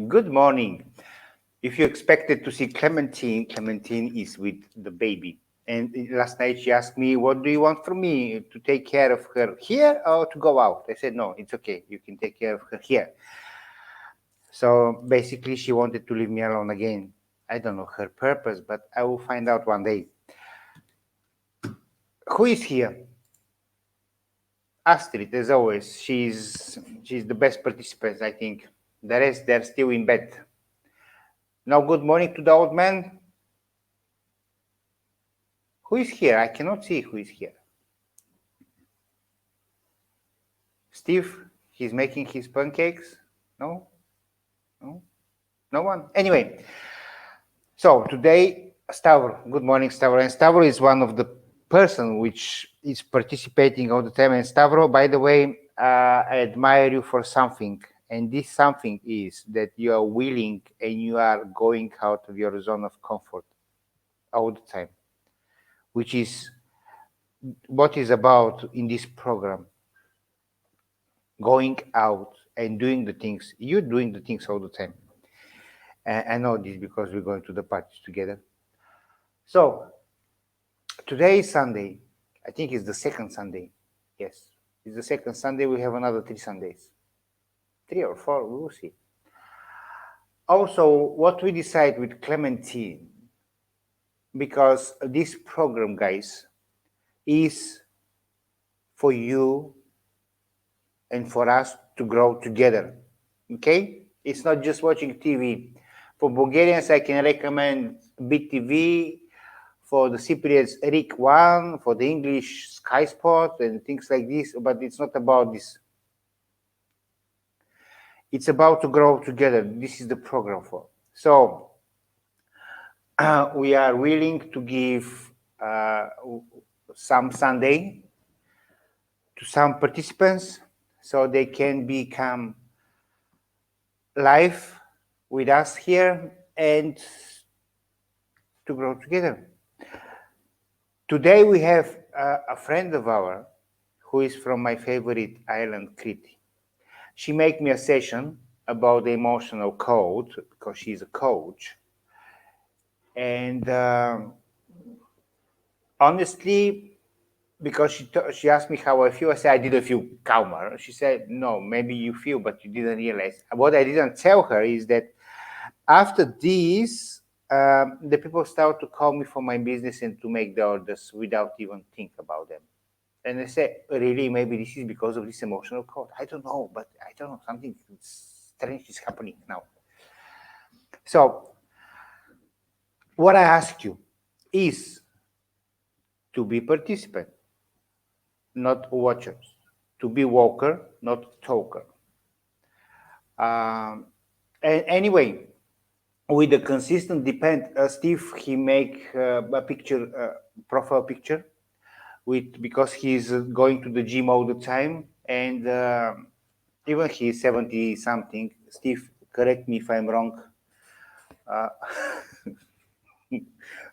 Good morning. If you expected to see Clementine, Clementine is with the baby. And last night she asked me, what do you want from me? To take care of her here or to go out? I said, no, it's okay. You can take care of her here. So basically she wanted to leave me alone again. I don't know her purpose, but I will find out one day. Who is here? Astrid, as always. She's the best participant, I think. The rest, they're still in bed. Now, good morning to the old man. Who is here? I cannot see who is here. Steve, he's making his pancakes? No? No? No one? Anyway, so today, Stavro. Good morning, Stavro. And Stavro is one of the person which is participating all the time. And Stavro, by the way, I admire you for something. And this something is that you are willing and you are going out of your zone of comfort all the time, which is what is about in this program. Going out and doing the things. You're doing the things all the time. And I know this because we're going to the parties together. So today is Sunday. I think it's the second Sunday. Yes, it's the second Sunday. We have another 3 Sundays. 3 or 4, we will see. Also, what we decide with Clementine, because this program, guys, is for you and for us to grow together, okay? It's not just watching TV. For Bulgarians, I can recommend BTV, for the Cypriots, RIK 1, for the English, Sky Sport, and things like this, but it's not about this. It's about to grow together. This is the program for. So we are willing to give some Sunday to some participants so they can become live with us here and to grow together. Today we have a friend of ours who is from my favorite island, Crete. She made me a session about the emotional code because she's a coach. And honestly, because she asked me how I feel, I said I didn't feel calmer. She said, no, maybe you feel, but you didn't realize. What I didn't tell her is that after this, the people start to call me for my business and to make the orders without even think about them. And I say, really, maybe this is because of this emotional code. I don't know, but I don't know. Something strange is happening now. So what I ask you is to be participant, not watchers. To be walker, not talker. And anyway, with the consistent depend, Steve, he make a picture, profile picture, because he's going to the gym all the time, and even he's 70 something. Steve, correct me if I'm wrong.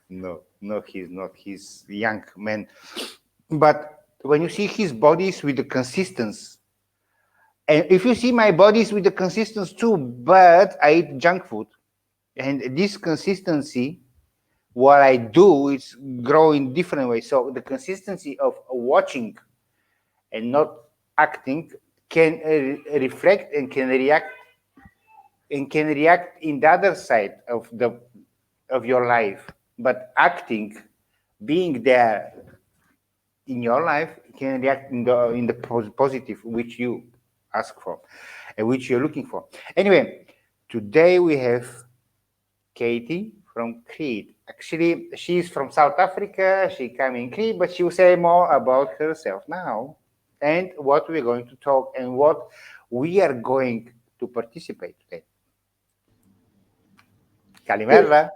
No, he's not. He's a young man. But when you see his bodies with the consistency, and if you see my bodies with the consistency too, but I eat junk food, and this consistency, what I do is grow in different ways. So the consistency of watching and not acting can reflect and can react in the other side of your life, but acting, being there in your life, can react in the positive which you ask for and which you're looking for. Anyway, today we have Katie from Crete. Actually, she's from South Africa. She came in Crete, but she will say more about herself now and what we're going to talk and what we are going to participate today. Kalimera.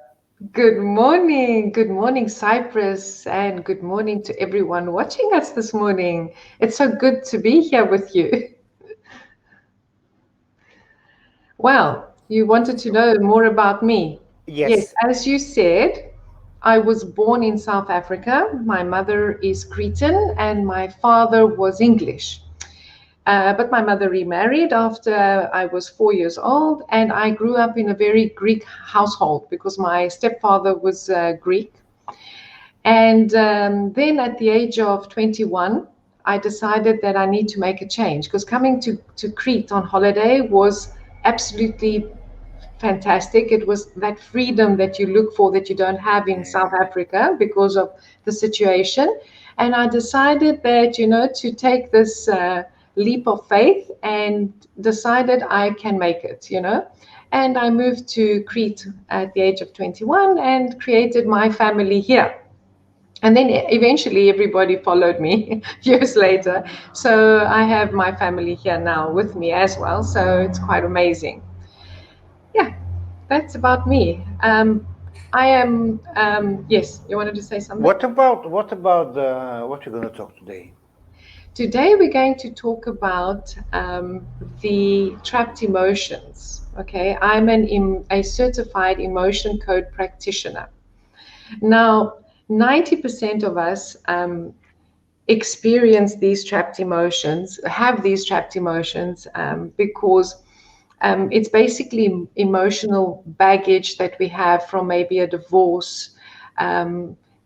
Good morning. Good morning, Cyprus, and good morning to everyone watching us this morning. It's so good to be here with you. Well, you wanted to know more about me. Yes, Yes. as you said, I was born in South Africa. My mother is Cretan and my father was English. But my mother remarried after I was 4 years old, and I grew up in a very Greek household because my stepfather was Greek. And then at the age of 21, I decided that I need to make a change because coming to Crete on holiday was absolutely fantastic. It was that freedom that you look for that you don't have in South Africa because of the situation. And I decided that, to take this leap of faith and decided I can make it. And I moved to Crete at the age of 21 and created my family here. And then eventually everybody followed me years later. So I have my family here now with me as well. So it's quite amazing. Yeah, that's about me. I am, yes, you wanted to say something? What about what you're going to talk today? Today we're going to talk about the trapped emotions. Okay, I'm a certified emotion code practitioner. Now, 90% of us experience these trapped emotions, have these trapped emotions because it's basically emotional baggage that we have from maybe a divorce,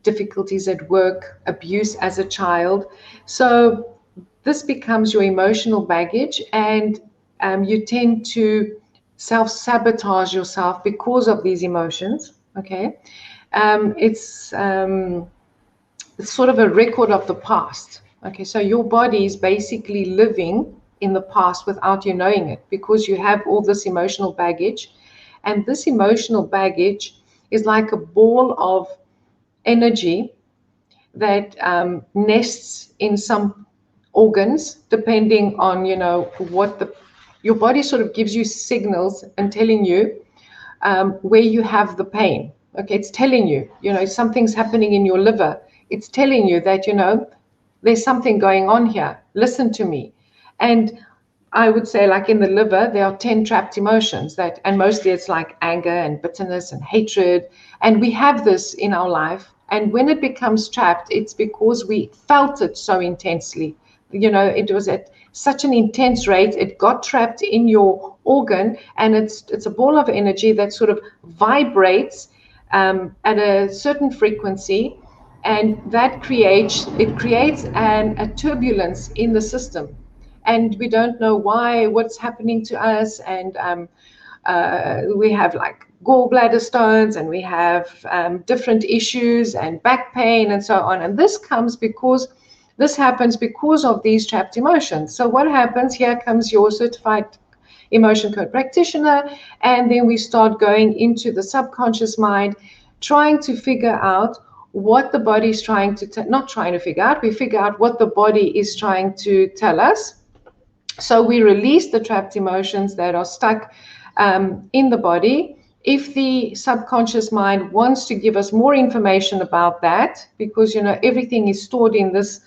difficulties at work, abuse as a child. So this becomes your emotional baggage, and you tend to self-sabotage yourself because of these emotions. Okay, it's sort of a record of the past. Okay, so your body is basically living in the past without you knowing it because you have all this emotional baggage. And this emotional baggage is like a ball of energy that nests in some organs, depending on, what your body sort of gives you signals and telling you where you have the pain. Okay, it's telling you, something's happening in your liver. It's telling you that, there's something going on here. Listen to me. And I would say, like in the liver, there are 10 trapped emotions and mostly it's like anger and bitterness and hatred. And we have this in our life. And when it becomes trapped, it's because we felt it so intensely. It was at such an intense rate, it got trapped in your organ, and it's a ball of energy that sort of vibrates at a certain frequency, and that creates a turbulence in the system, and we don't know what's happening to us, and we have like gallbladder stones, and we have different issues and back pain and so on, and this happens because of these trapped emotions. So what happens, here comes your certified emotion code practitioner, and then we start going into the subconscious mind, trying to figure out what the body is trying to not trying to figure out, we figure out what the body is trying to tell us. So we release the trapped emotions that are stuck in the body. If the subconscious mind wants to give us more information about that, because everything is stored in this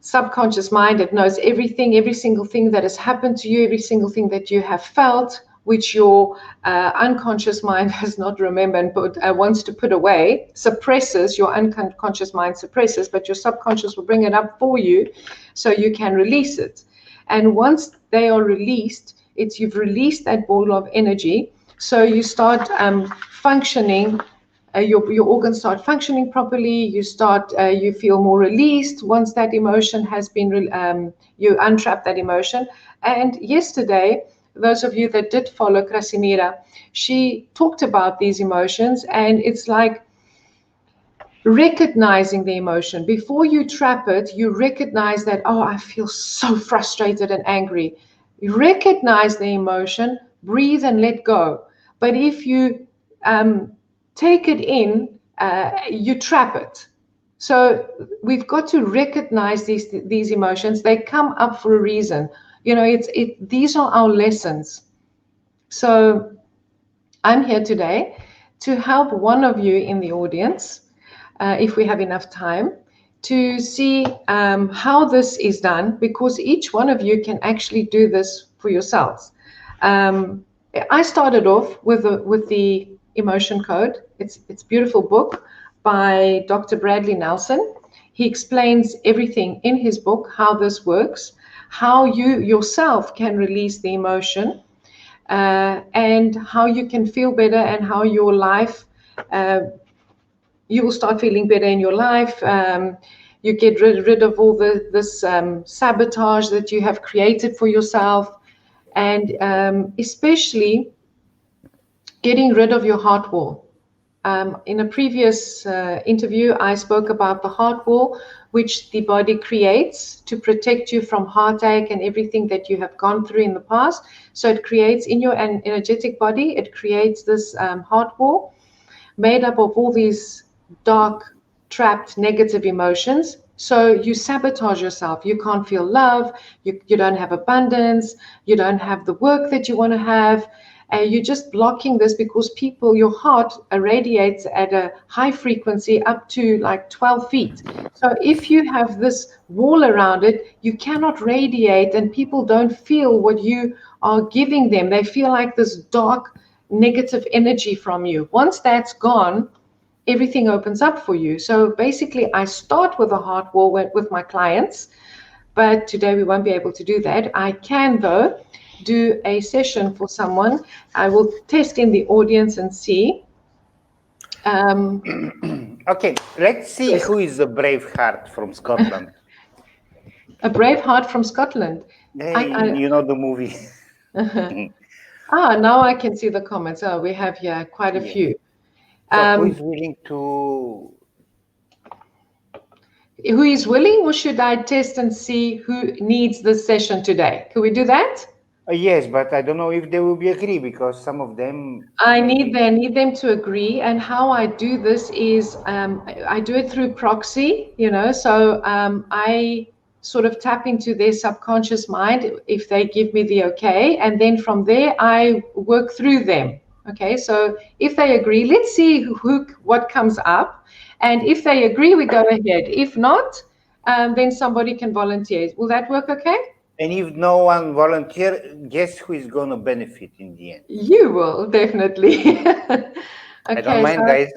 subconscious mind, it knows everything, every single thing that has happened to you, every single thing that you have felt, which your unconscious mind does not remember and wants to put away, suppresses, your unconscious mind suppresses, but your subconscious will bring it up for you so you can release it. And once they are released, you've released that ball of energy, so you start functioning your organs start functioning properly. You feel more released once that emotion has been, you untrap that emotion. And yesterday, those of you that did follow Krasimira, she talked about these emotions, and it's like recognizing the emotion. Before you trap it, you recognize that, oh, I feel so frustrated and angry. You recognize the emotion, breathe and let go. But if you take it in, you trap it. So we've got to recognize these emotions. They come up for a reason. These are our lessons. So I'm here today to help one of you in the audience, if we have enough time, to see how this is done, because each one of you can actually do this for yourselves. I started off with the Emotion Code. It's a beautiful book by Dr. Bradley Nelson. He explains everything in his book, how this works, how you yourself can release the emotion, and how you can feel better, and how your life, you will start feeling better in your life. You get rid of all this sabotage that you have created for yourself, and especially getting rid of your heart wall. In a previous interview, I spoke about the heart wall, which the body creates to protect you from heartache and everything that you have gone through in the past. So it creates in your energetic body, it creates this heart wall made up of all these dark, trapped, negative emotions. So you sabotage yourself. You can't feel love. You don't have abundance. You don't have the work that you want to have. You're just blocking this because your heart irradiates at a high frequency up to like 12 feet. So if you have this wall around it, you cannot radiate, and people don't feel what you are giving them. They feel like this dark, negative energy from you. Once that's gone, everything opens up for you. So basically, I start with a heart wall with my clients, but today we won't be able to do that. I can, though, do a session for someone. I will test in the audience and see. Okay, let's see. Yes. Who is the brave heart from Scotland? A brave heart from Scotland. Hey, you know the movie. Now I can see the comments. Oh, we have here quite a few. So who is willing to? Who is willing, or should I test and see who needs this session today? Can we do that? Yes, but I don't know if they will be agree, because some of them. I need them to agree. And how I do this is I do it through proxy. So I sort of tap into their subconscious mind if they give me the okay, and then from there I work through them. Okay, so if they agree, let's see what comes up, and if they agree, we go ahead. If not, then somebody can volunteer. Will that work okay? And if no one volunteer, guess who is going to benefit in the end? You will, definitely. Okay, I don't mind, so guys.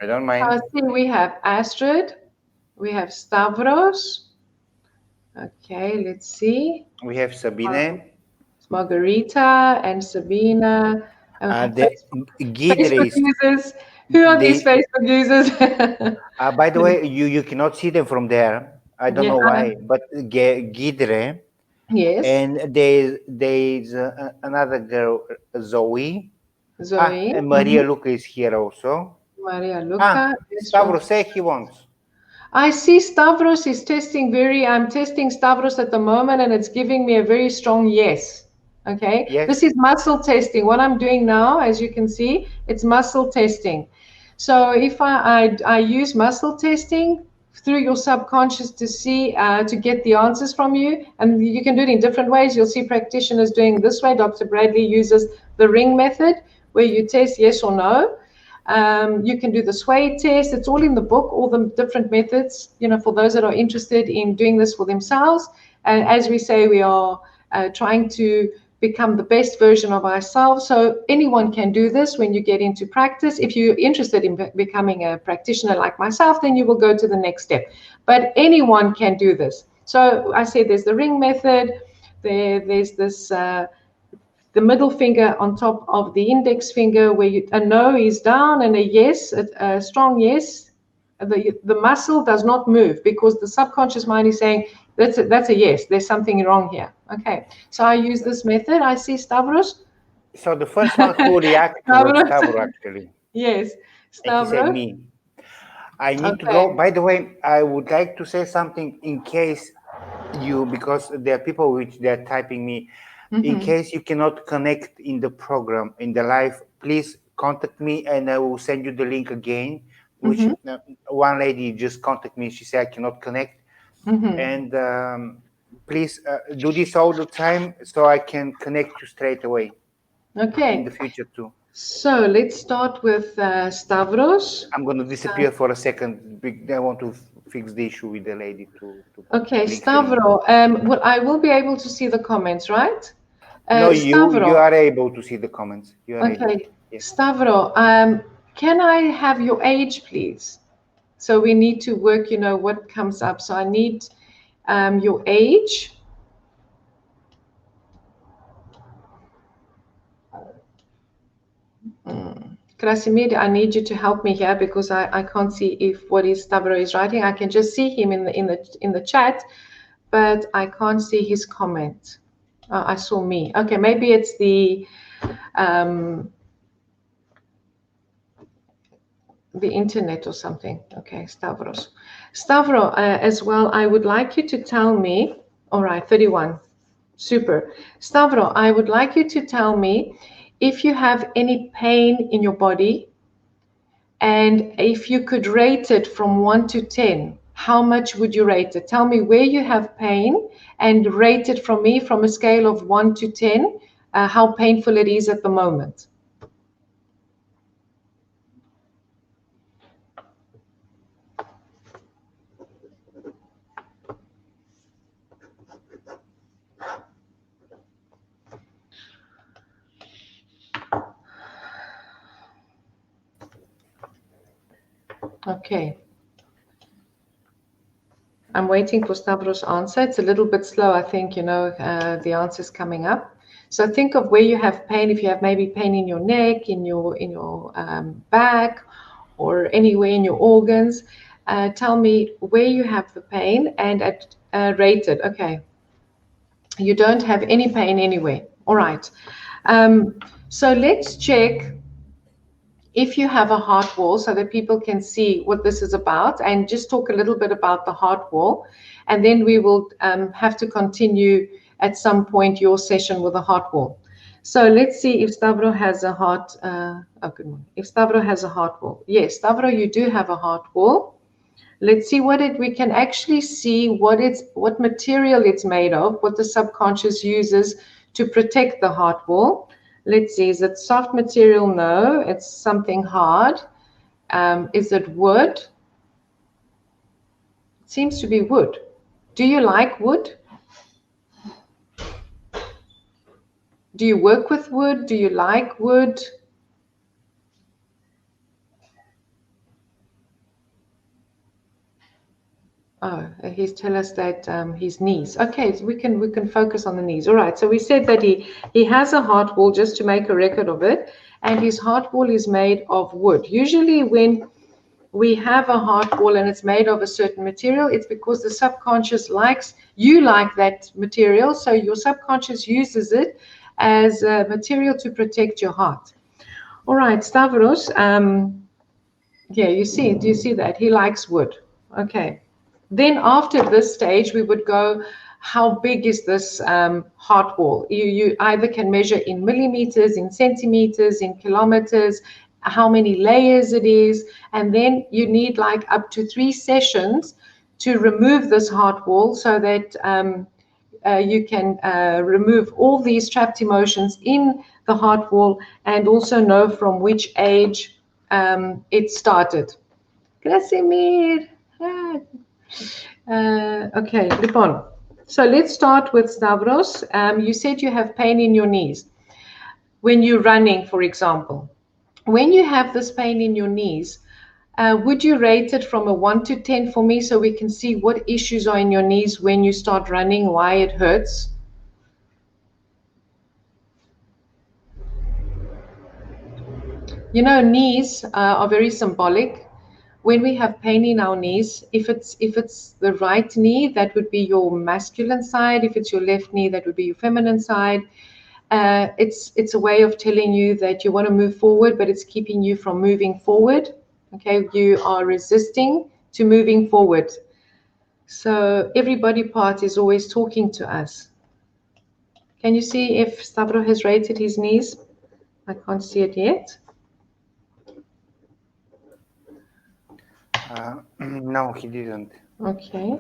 I don't mind. I see we have Astrid, we have Stavros. Okay, let's see. We have Sabine. Margarita and Sabina. Facebook users. Who are these Facebook users? By the way, you cannot see them from there. I don't know why, but Gidre. Yes. And there's another girl, Zoe. And Maria Luca is here also. Maria Luca. Stavros, say he wants. I see Stavros is testing I'm testing Stavros at the moment, and it's giving me a very strong yes. Okay. Yes. This is muscle testing. What I'm doing now, as you can see, it's muscle testing. So if I use muscle testing through your subconscious to see, to get the answers from you, and you can do it in different ways. You'll see practitioners doing this way. Dr. Bradley uses the ring method, where you test yes or no. You can do the sway test. It's all in the book, all the different methods, for those that are interested in doing this for themselves. And as we say, we are trying to become the best version of ourselves. So anyone can do this when you get into practice. If you're interested in becoming a practitioner like myself, then you will go to the next step. But anyone can do this. So I said there's the ring method. There's this the middle finger on top of the index finger, where a no is down and a yes, a strong yes. The muscle does not move because the subconscious mind is saying, that's a yes, there's something wrong here. Okay, so I use this method. I see Stavros. So the first one who reacted was Stavro, actually. Yes, And he said Stavros. me. I need to Okay. go. By the way, I would like to say something in case because there are people which they're typing me. In case you cannot connect in the program, in the live, please contact me and I will send you the link again. Which one lady just contacted me. She said I cannot connect. And please do this all the time so I can connect you straight away. Okay. In the future too. So let's start with Stavros. I'm going to disappear for a second. I want to fix the issue with the lady to Okay, Stavro. Well, I will be able to see the comments, right? No, you Stavro. are able to see the comments. You are able. Okay, Yes. Stavro. Can I have your age, please? So we need to work. You know what comes up. So I need your age. Krasimir, I need you to help me here because I can't see if what is Stavro is writing. I can just see him in the chat, but I can't see his comment. I saw me. Okay, maybe it's the internet or something. Okay, Stavros. Stavro, as well, I would like you to tell me. All right, 31. Super. Stavro, I would like you to tell me if you have any pain in your body, and if you could rate it from 1 to 10, how much would you rate it? Tell me where you have pain and rate it from me from a scale of 1 to 10, how painful it is at the moment. Okay. I'm waiting for Stavros' answer. It's a little bit slow, I think, the answer's coming up. So think of where you have pain. If you have maybe pain in your neck, in your back, or anywhere in your organs, tell me where you have the pain and rate it. Okay. You don't have any pain anywhere. All right. So let's check if you have a heart wall so that people can see what this is about, and just talk a little bit about the heart wall. And then we will have to continue at some point your session with a heart wall. So let's see if Stavro has a heart. Good morning. If Stavro has a heart wall. Yes, Stavro, you do have a heart wall. Let's see we can actually see what material it's made of, what the subconscious uses to protect the heart wall. Let's see, is it soft material? No, it's something hard. Is it wood? It seems to be wood. Do you like wood? Do you work with wood? Do you like wood? Oh, he's tell us that his knees. Okay, so we can focus on the knees. All right. So we said that he has a heart wall, just to make a record of it, and his heart wall is made of wood. Usually, when we have a heart wall and it's made of a certain material, it's because the subconscious you like that material, so your subconscious uses it as a material to protect your heart. All right, Stavros. Yeah, do you see that he likes wood? Okay. Then after this stage, we would go, how big is this heart wall? You either can measure in millimeters, in centimeters, in kilometers, how many layers it is, and then you need like up to 3 sessions to remove this heart wall so that you can remove all these trapped emotions in the heart wall, and also know from which age it started. Krasimir. Okay, Lipon. So let's start with Stavros. You said you have pain in your knees when you're running, for example. When you have this pain in your knees, would you rate it from a 1 to 10 for me so we can see what issues are in your knees when you start running, why it hurts? You know, knees are very symbolic. When we have pain in our knees, if it's the right knee, that would be your masculine side. If it's your left knee, that would be your feminine side. It's a way of telling you that you want to move forward, but it's keeping you from moving forward. Okay, you are resisting to moving forward. So every body part is always talking to us. Can you see if Stavro has rated his knees? I can't see it yet. No, he didn't. Okay.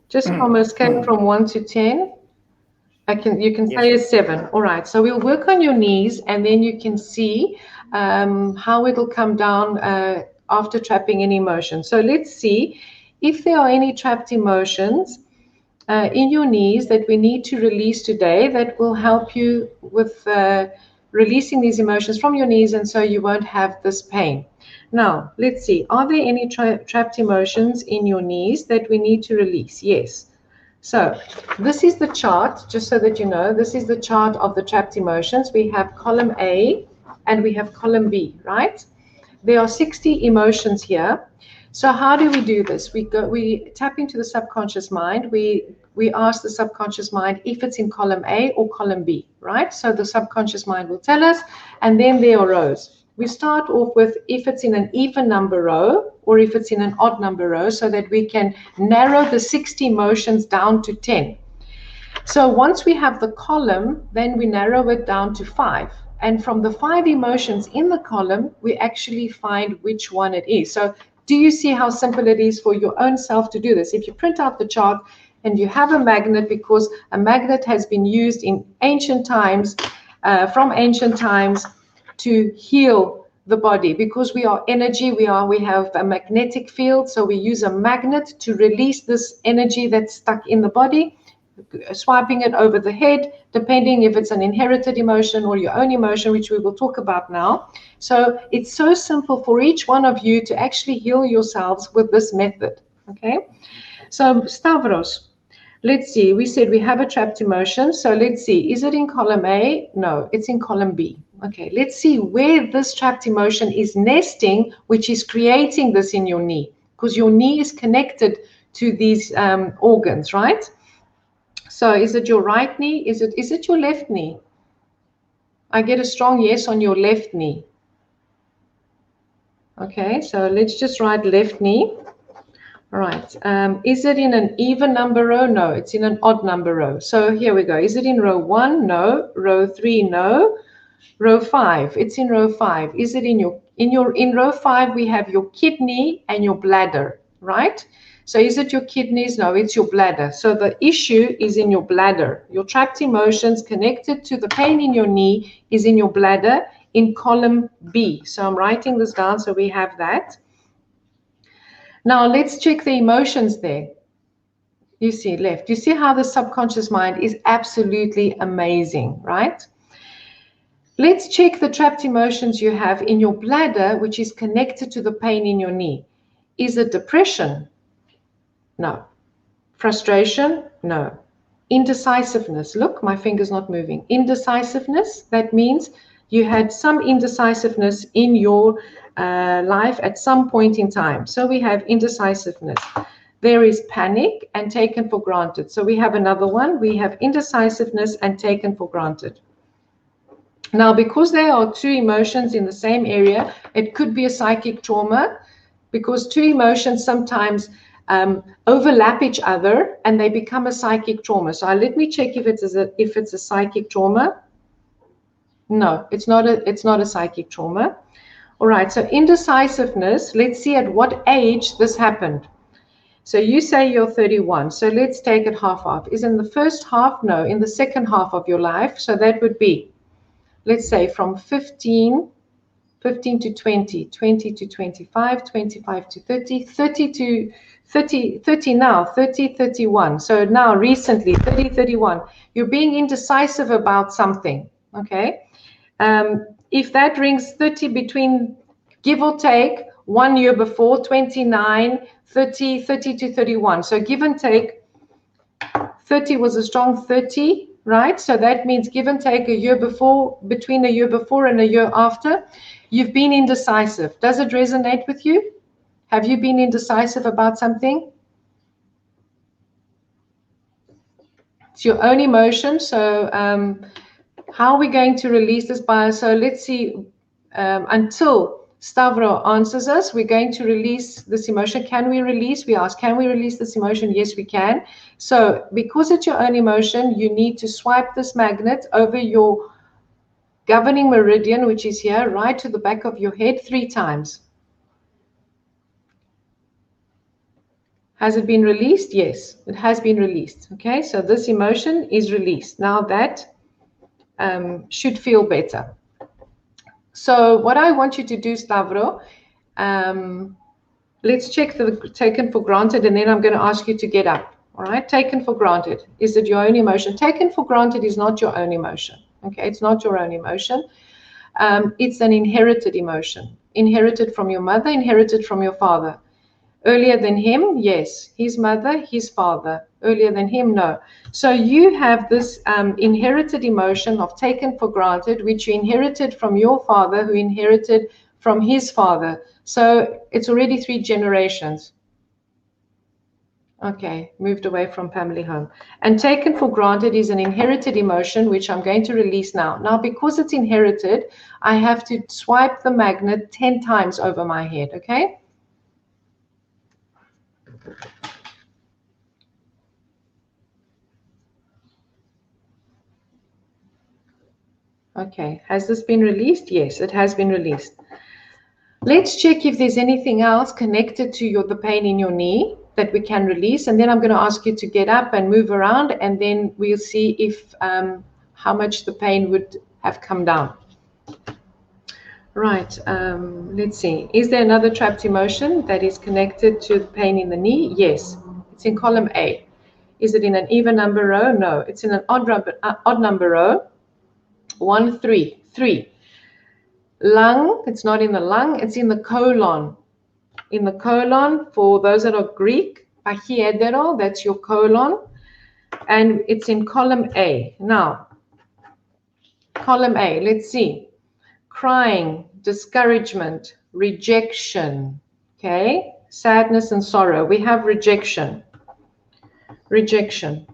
Just from a scale from 1 to 10, you can say a 7. All right. So we'll work on your knees, and then you can see how it'll come down after trapping any emotion. So let's see if there are any trapped emotions in your knees that we need to release today that will help you with releasing these emotions from your knees, and so you won't have this pain. Now, let's see. Are there any trapped emotions in your knees that we need to release? Yes. So this is the chart, just so that you know, this is the chart of the trapped emotions. We have column A and we have column B, right? There are 60 emotions here. So how do we do this? We tap into the subconscious mind. We ask the subconscious mind if it's in column A or column B, right? So the subconscious mind will tell us, and then there are rows. We start off with if it's in an even number row or if it's in an odd number row, so that we can narrow the 60 emotions down to 10. So once we have the column, then we narrow it down to 5. And from the 5 emotions in the column, we actually find which one it is. So do you see how simple it is for your own self to do this? If you print out the chart and you have a magnet, because a magnet has been used in ancient times, from ancient times, to heal the body, because we are energy, we have a magnetic field, so we use a magnet to release this energy that's stuck in the body, swiping it over the head, depending if it's an inherited emotion or your own emotion, which we will talk about now. So it's so simple for each one of you to actually heal yourselves with this method. Okay, so Stavros, let's see, we said we have a trapped emotion, so let's see, is it in column A? No, it's in column B. Okay, let's see where this trapped emotion is nesting, which is creating this in your knee, because your knee is connected to these organs, right? So is it your right knee? Is it your left knee? I get a strong yes on your left knee. Okay, so let's just write left knee. All right. Is it in an even number row? No, it's in an odd number row. So here we go. Is it in row 1? No. Row 3? No. Row 5? It's in row 5. Is it in row 5? We have your kidney and your bladder, right? So is it your kidneys? No, it's your bladder. So the issue is in your bladder. Your trapped emotions connected to the pain in your knee is in your bladder in column B. So I'm writing this down so we have that. Now let's check the emotions there. You see left. You see how the subconscious mind is absolutely amazing, right? Let's check the trapped emotions you have in your bladder, which is connected to the pain in your knee. Is it depression? No. Frustration? No. Indecisiveness. Look, my finger's not moving. Indecisiveness, that means you had some indecisiveness in your life at some point in time. So we have indecisiveness. There is panic and taken for granted. So we have another one. We have indecisiveness and taken for granted. Now, because there are two emotions in the same area, it could be a psychic trauma, because two emotions sometimes overlap each other and they become a psychic trauma. So let me check if it's a psychic trauma. No, it's not a psychic trauma. All right, so indecisiveness, let's see at what age this happened. So you say you're 31, so let's take it half. Is in the first half? No, in the second half of your life. So that would be, let's say, from 15 to 20, 20 to 25, 25 to 30, 30 to 30 now, 30, 31. So now recently, 30, 31, you're being indecisive about something, okay? If that rings 30 between, give or take, 1 year before, 29, 30, 30 to 31. So give and take, 30 was a strong 30, right? So that means give and take a year before, between a year before and a year after. You've been indecisive. Does it resonate with you? Have you been indecisive about something? It's your own emotion. So how are we going to release this bias? So let's see, until Stavro answers us, we're going to release this emotion. Can we release? We ask, can we release this emotion? Yes, we can. So because it's your own emotion, you need to swipe this magnet over your governing meridian, which is here, right to the back of your head 3 times. Has it been released? Yes, it has been released. Okay, so this emotion is released. Now that should feel better. So what I want you to do, Stavro, let's check the taken for granted, and then I'm going to ask you to get up. All right, taken for granted. Is it your own emotion? Taken for granted is not your own emotion. Okay, it's not your own emotion. It's an inherited emotion, inherited from your mother, inherited from your father. Earlier than him, yes. His mother, his father. Earlier than him, no. So you have this inherited emotion of taken for granted, which you inherited from your father, who inherited from his father. So it's already 3 generations. Okay, moved away from family home. And taken for granted is an inherited emotion, which I'm going to release now. Now, because it's inherited, I have to swipe the magnet 10 times over my head, okay? Okay, has this been released? Yes, it has been released. Let's check if there's anything else connected to the pain in your knee that we can release. And then I'm going to ask you to get up and move around, and then we'll see if how much the pain would have come down. Right, let's see. Is there another trapped emotion that is connected to the pain in the knee? Yes, it's in column A. Is it in an even number row? No, it's in an odd number row. 1, 3, 3. Lung, it's not in the lung, it's in the colon. In the colon, for those that are Greek, pachyedero, that's your colon, and it's in column A. Now, column A, let's see. Crying, discouragement, rejection, okay? Sadness and sorrow. We have rejection. Rejection,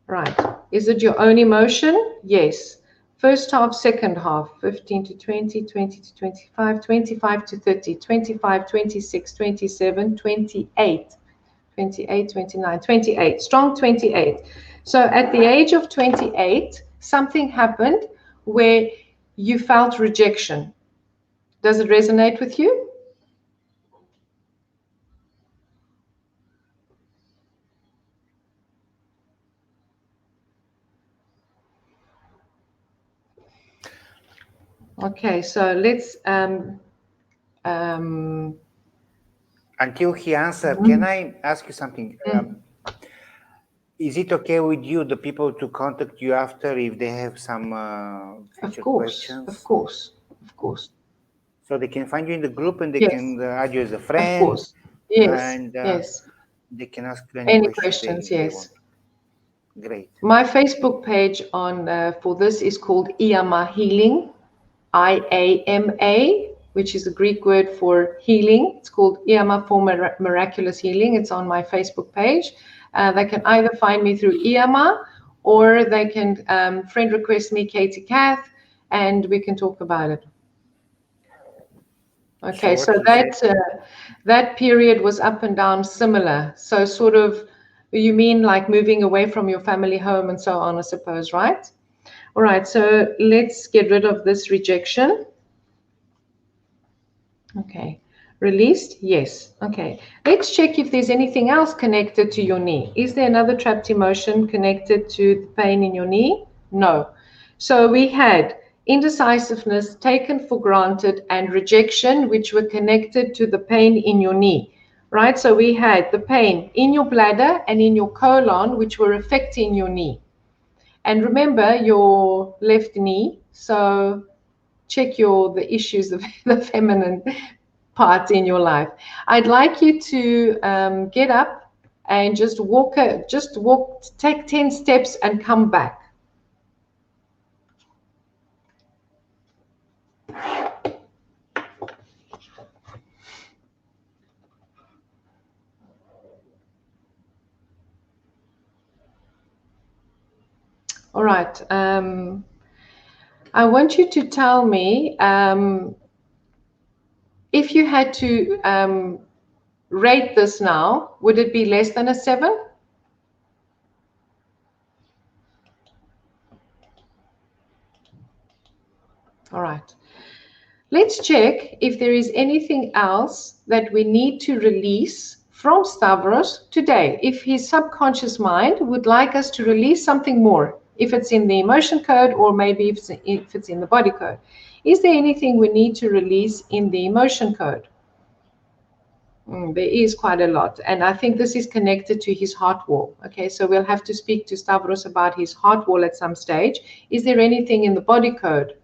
right. Is it your own emotion? Yes. First half, second half, 15 to 20, 20 to 25, 25 to 30, 25, 26, 27, 28, 28, 29, 28, strong 28. So at the age of 28, something happened where you felt rejection. Does it resonate with you? Okay, so let's until he answers, can I ask you something? Is it okay with you, the people, to contact you after if they have some future questions? Of course, of course. So they can find you in the group, and they Yes. can add you as a friend. Of course. Yes. And yes. they can ask you Any questions questions? Yes. Great. My Facebook page on for this is called Iama Healing, IAMA, which is a Greek word for healing. It's called Iama for Miraculous Healing. It's on my Facebook page. They can either find me through Iama, or they can friend request me, Katie Kath, and we can talk about it. Okay, so that period was up and down similar. So sort of, you mean like moving away from your family home and so on, I suppose, right? All right, so let's get rid of this rejection. Okay, released? Yes. Okay, let's check if there's anything else connected to your knee. Is there another trapped emotion connected to the pain in your knee? No. So we had indecisiveness, taken for granted, and rejection, which were connected to the pain in your knee, right? So we had the pain in your bladder and in your colon, which were affecting your knee. And remember your left knee, so check the issues of the feminine part in your life. I'd like you to get up and just walk, take 10 steps and come back. All right. I want you to tell me if you had to rate this now, would it be less than a 7? All right. Let's check if there is anything else that we need to release from Stavros today. If his subconscious mind would like us to release something more, if it's in the emotion code or maybe if it's in the body code. Is there anything we need to release in the emotion code? There is quite a lot. And I think this is connected to his heart wall. Okay, so we'll have to speak to Stavros about his heart wall at some stage. Is there anything in the body code?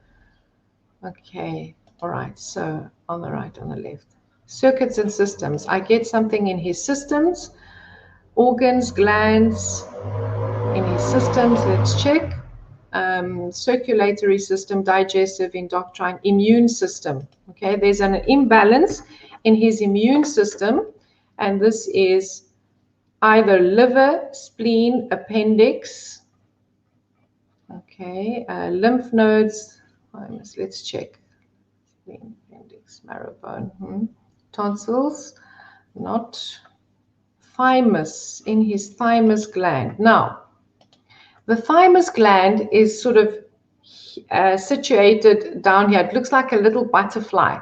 Okay, all right. So on the right, on the left. Circuits and systems. I get something in his systems, organs, glands, in his systems. Let's check. Circulatory system, digestive, endocrine, immune system. Okay, there's an imbalance in his immune system, and this is either liver, spleen, appendix. Okay, lymph nodes. Let's check. Spleen, appendix, marrow bone, tonsils, not thymus, in his thymus gland. Now, the thymus gland is sort of situated down here. It looks like a little butterfly.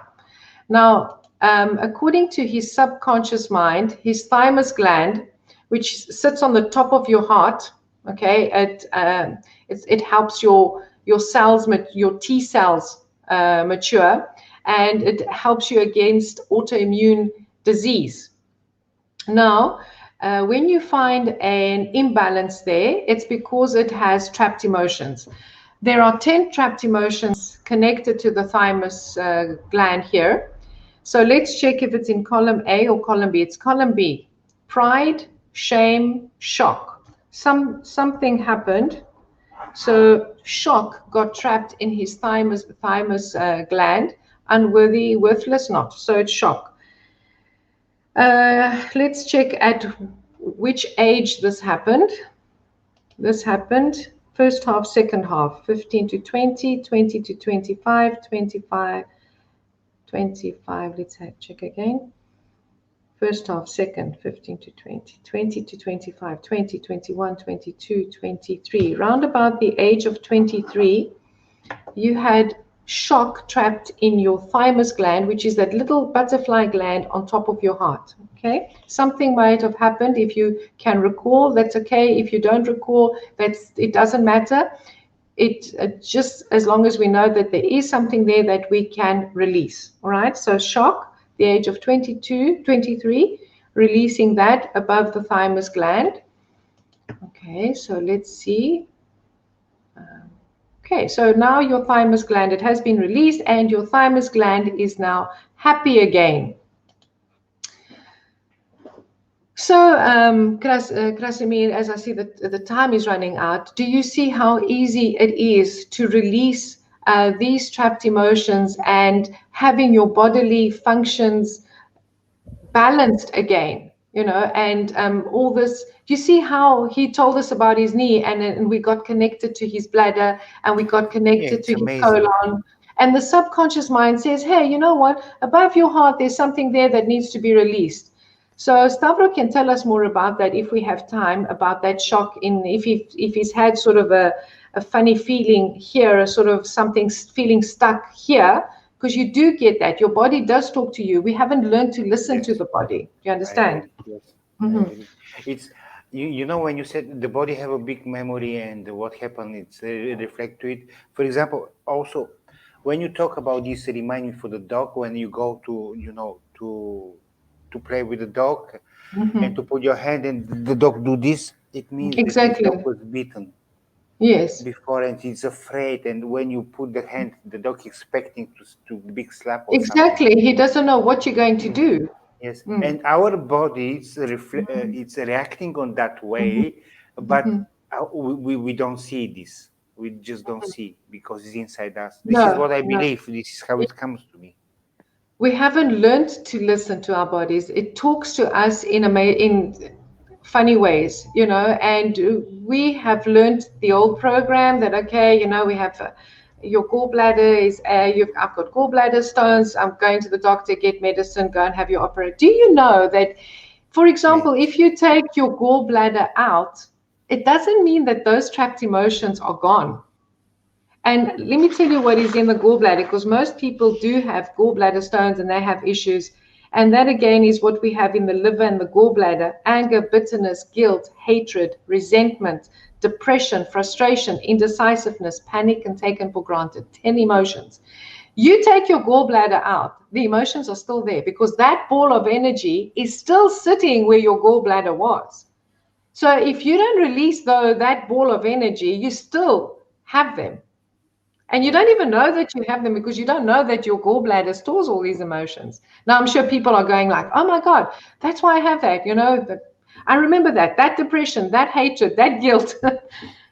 Now, according to his subconscious mind, his thymus gland, which sits on the top of your heart, okay, it helps your cells, your T cells mature, and it helps you against autoimmune disease. Now, when you find an imbalance there, it's because it has trapped emotions. There are 10 trapped emotions connected to the thymus gland here. So let's check if it's in column A or column B. It's column B. Pride, shame, shock. Something happened. So shock got trapped in his thymus gland. Unworthy, worthless, not. So it's shock. Let's check at which age this happened. This happened first half, second half, 15 to 20, 20 to 25, 25, 25. Let's check again. First half, second, 15 to 20, 20 to 25, 20, 21, 22, 23. Round about the age of 23, you had shock trapped in your thymus gland, which is that little butterfly gland on top of your heart. Okay, something might have happened. If you can recall, that's okay. If you don't recall, it doesn't matter. It just as long as we know that there is something there that we can release. All right, so shock, the age of 22, 23, releasing that above the thymus gland. Okay, so let's see. Okay, so now your thymus gland, it has been released and your thymus gland is now happy again. So, Krasimir, as I see that the time is running out, do you see how easy it is to release these trapped emotions and having your bodily functions balanced again? You know, and all this, do you see how he told us about his knee and we got connected to his bladder and we got connected to his colon, and the subconscious mind says, hey, you know what, above your heart there's something there that needs to be released. So Stavro can tell us more about that if we have time, about that shock, if he's had sort of a funny feeling here, a sort of something feeling stuck here, because you do get that. Your body does talk to you. We haven't learned to listen to the body. Do you understand? Yes. Mm-hmm. It's you know, when you said the body have a big memory and what happened, it's reflect to it. For example, also when you talk about this, remind me for the dog when you go to to play with the dog and to put your hand and the dog do this, it means exactly that the dog was beaten. Yes. Before and he's afraid, and when you put the hand, the dog expecting to big slap. Or exactly. Something. He doesn't know what you're going to do. Yes, and our body it's reacting on that way, but we don't see this. We just don't see because it's inside us. This is what I believe. This is how it comes to me. We haven't learned to listen to our bodies. It talks to us in funny ways, and we have learned the old program that, okay, we have your gallbladder is, I've got gallbladder stones, I'm going to the doctor, get medicine, go and have your operation. Do you know that, for example, if you take your gallbladder out, it doesn't mean that those trapped emotions are gone. And let me tell you what is in the gallbladder, because most people do have gallbladder stones and they have issues. And that again is what we have in the liver and the gallbladder: anger, bitterness, guilt, hatred, resentment, depression, frustration, indecisiveness, panic, and taken for granted. 10 emotions. You take your gallbladder out, the emotions are still there, because that ball of energy is still sitting where your gallbladder was. So if you don't release that ball of energy, you still have them. And you don't even know that you have them, because you don't know that your gallbladder stores all these emotions. Now, I'm sure people are going like, oh my God, that's why I have that. I remember that depression, that hatred, that guilt.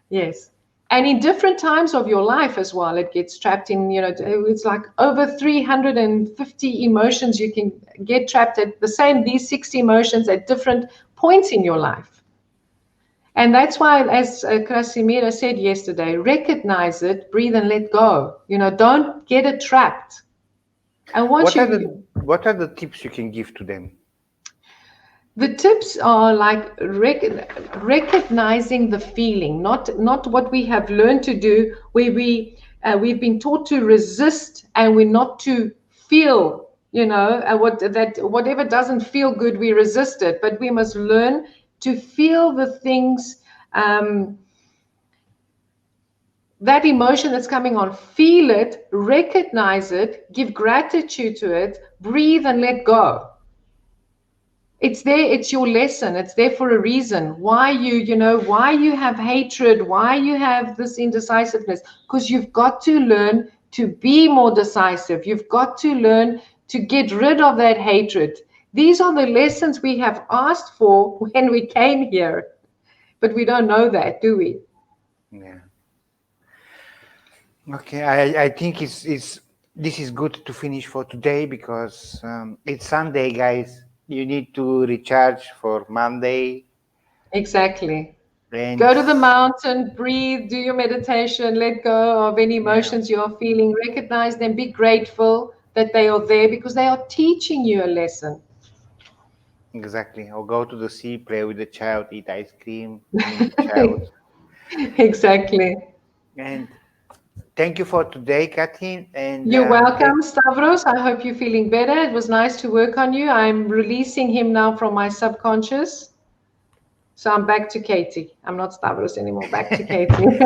Yes. And in different times of your life as well, it gets trapped in, it's like over 350 emotions you can get trapped at these 60 emotions at different points in your life. And that's why, as Krasimira said yesterday, recognize it, breathe, and let go. Don't get it trapped. And what are the tips you can give to them? The tips are like recognizing the feeling, not what we have learned to do, where we've been taught to resist, and we're not to feel. Whatever doesn't feel good, we resist it. But we must learn to feel the things. That emotion that's coming on, feel it, recognize it, give gratitude to it, breathe, and let go. It's there, it's your lesson, it's there for a reason. Why you have hatred, why you have this indecisiveness, because you've got to learn to be more decisive. You've got to learn to get rid of that hatred. These are the lessons we have asked for when we came here, but we don't know that, do we? Yeah. Okay, I think this is good to finish for today, because it's Sunday, guys. You need to recharge for Monday. Exactly. And go to the mountain, breathe, do your meditation, let go of any emotions you are feeling, recognize them, be grateful that they are there, because they are teaching you a lesson. Exactly. Or go to the sea, play with the child, eat ice cream, mini child. Exactly. And thank you for today, Kathy. And you're welcome, Stavros. I hope you're feeling better. It was nice to work on you. I'm releasing him now from my subconscious. So I'm back to Katie. I'm not Stavros anymore. Back to Katie.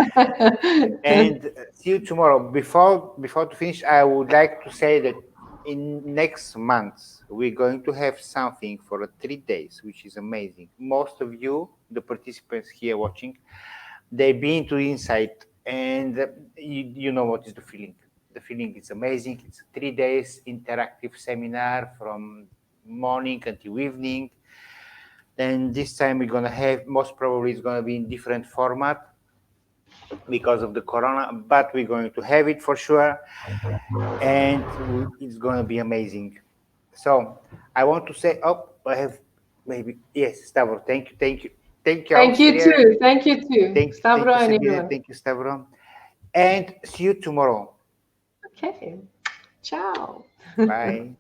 And see you tomorrow. Before to finish, I would like to say that in next month we're going to have something for 3 days, which is amazing. Most of you, the participants here watching, they've been to Insight, and you know what is the feeling. The feeling is amazing. It's 3 days interactive seminar from morning until evening. And this time we're gonna have, most probably it's gonna be in different format because of the corona, but we're going to have it for sure, and it's going to be amazing. So I want to say, I have maybe, yes, Stavro, thank you, Thank you Austria. too. Thank you too, thank Stavro you, and Sabina. everyone. Thank you, Stavro, and see you tomorrow. Okay. Ciao. Bye.